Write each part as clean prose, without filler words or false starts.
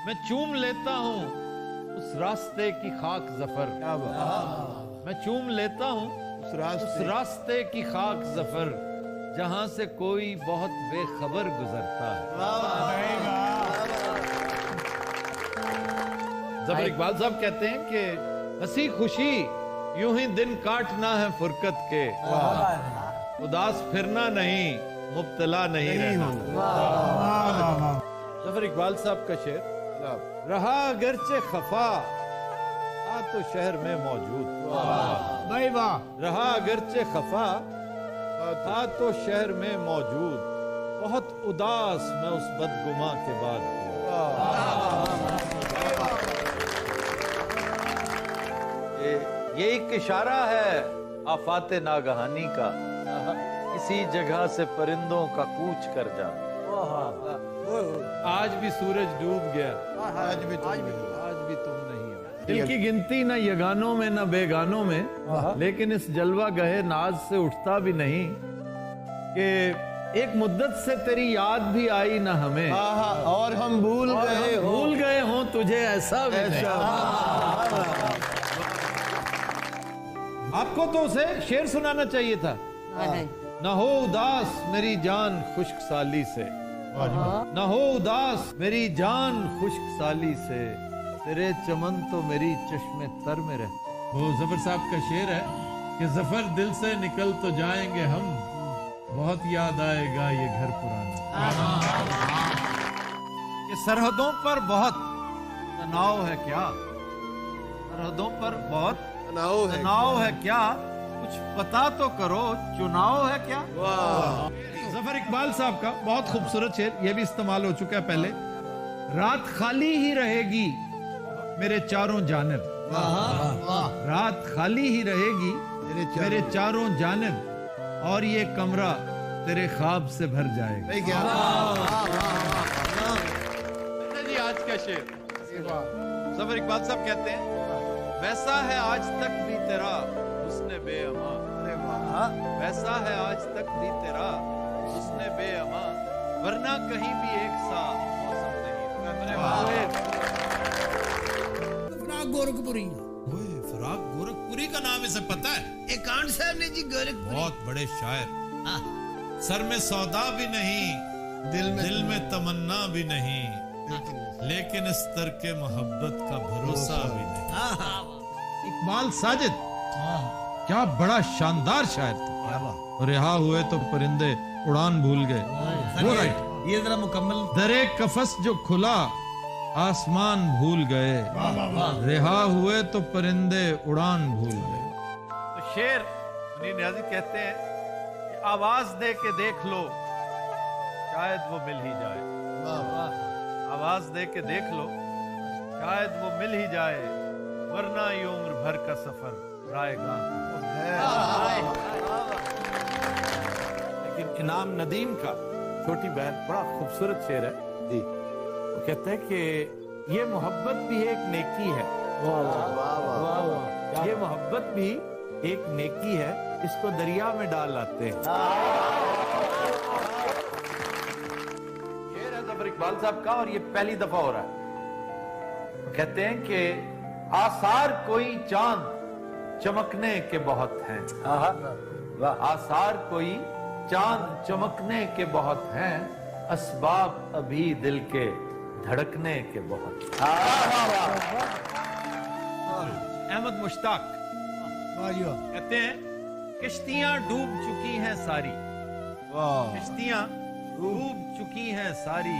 میں چوم لیتا ہوں اس راستے کی خاک ظفر. میں چوم لیتا ہوں اس راستے کی خاک ظفر جہاں سے کوئی بہت بے خبر گزرتا ہے. ظفر اقبال صاحب کہتے ہیں کہ ہنسی خوشی یوں ہی دن کاٹنا ہے فرقت کے, اداس پھرنا نہیں, مبتلا نہیں رہنا. ظفر اقبال صاحب کا شعر, رہا اگرچہ خفا تھا تو شہر میں موجود, رہا اگرچہ خفا تھا تو شہر میں موجود, بہت اداس میں اس بدگماں کے بعد ہوا. یہ ایک اشارہ ہے آفات ناگہانی کا, کسی جگہ سے پرندوں کا کوچ کر جانا. آج بھی سورج ڈوب گیا, آج بھی تم نہیں ہو. دل کی گنتی نہ یگانوں میں نہ بیگانوں میں, لیکن اس جلوہ گہے ناز سے اٹھتا بھی نہیں کہ ایک مدت سے تیری یاد بھی آئی نہ ہمیں, اور ہم بھول گئے ہوں تجھے ایسا بھی نہیں. آپ کو تو اسے شعر سنانا چاہیے تھا. نہ ہو اداس میری جان خشک سالی سے, نہ ہو اداس میری جان خشک سالی سے, تیرے چمن تو میری چشم تر میں رہ. وہ ظفر صاحب کا شعر ہے کہ ظفر دل سے نکل تو جائیں گے ہم, بہت یاد آئے گا یہ گھر پرانا. یہ سرحدوں پر بہت تناؤ ہے کیا, سرحدوں پر بہت تناؤ ہے کیا, کچھ پتا تو کرو چناؤ ہے کیا. ظفر اقبال صاحب کا بہت خوبصورت شعر, یہ بھی استعمال ہو چکا ہے پہلے. رات خالی ہی رہے گی میرے چاروں جانب, رات خالی ہی رہے گی میرے چاروں جانب, اور یہ کمرہ تیرے خواب سے بھر جائے گا. جی آج کا شعر, ظفر اقبال صاحب کہتے ہیں, ویسا ہے آج تک بھی تیرا حسن بے اما, ویسا ہے آج تک بھی تیرا حسن بے اما, ورنہ کہیں بھی ایک سا موسم نہیں. فراق گورکھپوری, فراق گورکھپوری کا نام اسے پتا ہے؟ ایکانٹ صاحب نے جی گورکھپوری, بہت بڑے شاعر. سر میں سودا بھی نہیں, دل میں تمنا بھی نہیں, لیکن اس ترک محبت کا بھروسہ بھی نہیں. اقبال ساجد کیا بڑا شاندار شاعر تھا. رہا ہوئے تو پرندے اڑان بھول گئے, وہ رائٹ. یہ ذرا مکمل. درے قفس جو کھلا آسمان بھول گئے, رہا ہوئے تو پرندے اڑان بھول گئے. تو شعر منیر نیازی کہتے ہیں کہ آواز دے کے دیکھ لو شاید وہ مل ہی جائے, آواز دے کے دیکھ لو شاید وہ مل ہی جائے, ورنہ یہ عمر بھر کا سفر رائے گاہ. لیکن انعام ندیم کا چھوٹی بہن بڑا خوبصورت شعر ہے جی. وہ کہتے ہیں کہ یہ محبت بھی ایک نیکی ہے, یہ محبت بھی ایک نیکی ہے, اس کو دریا میں ڈال آتے ہیں. شعر ہے ظفر اقبال صاحب کا, اور یہ پہلی دفعہ ہو رہا ہے. کہتے ہیں کہ آثار کوئی چاند چمکنے کے بہت ہیں, آثار کوئی چاند چمکنے کے بہت ہیں, اسباب ابھی دل کے دھڑکنے کے بہت. احمد مشتاق کہتے ہیں کشتیاں ڈوب چکی ہیں ساری, کشتیاں ڈوب چکی ہیں ساری,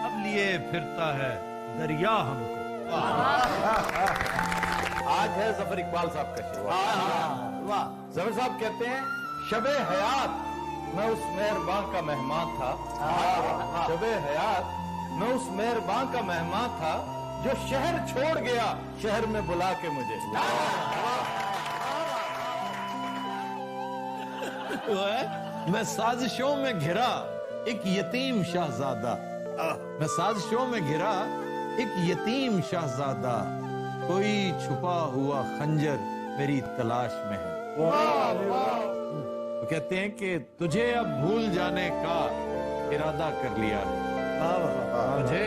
اب لیے پھرتا ہے دریا ہم کو. آج ہے ظفر اقبال صاحب کا شعر. ظفر صاحب کہتے ہیں شب حیات میں اس مہرباں کا مہمان تھا, شب حیات میں اس مہرباں کا مہمان تھا, جو شہر چھوڑ گیا شہر میں بلا کے مجھے. میں سازشوں میں گھرا ایک یتیم شہزادہ, میں سازشوں میں گھرا ایک یتیم شہزادہ, کوئی چھپا ہوا خنجر میری تلاش میں ہے. وہ کہتے ہیں کہ تجھے اب بھول جانے کا ارادہ کر لیا ہے, مجھے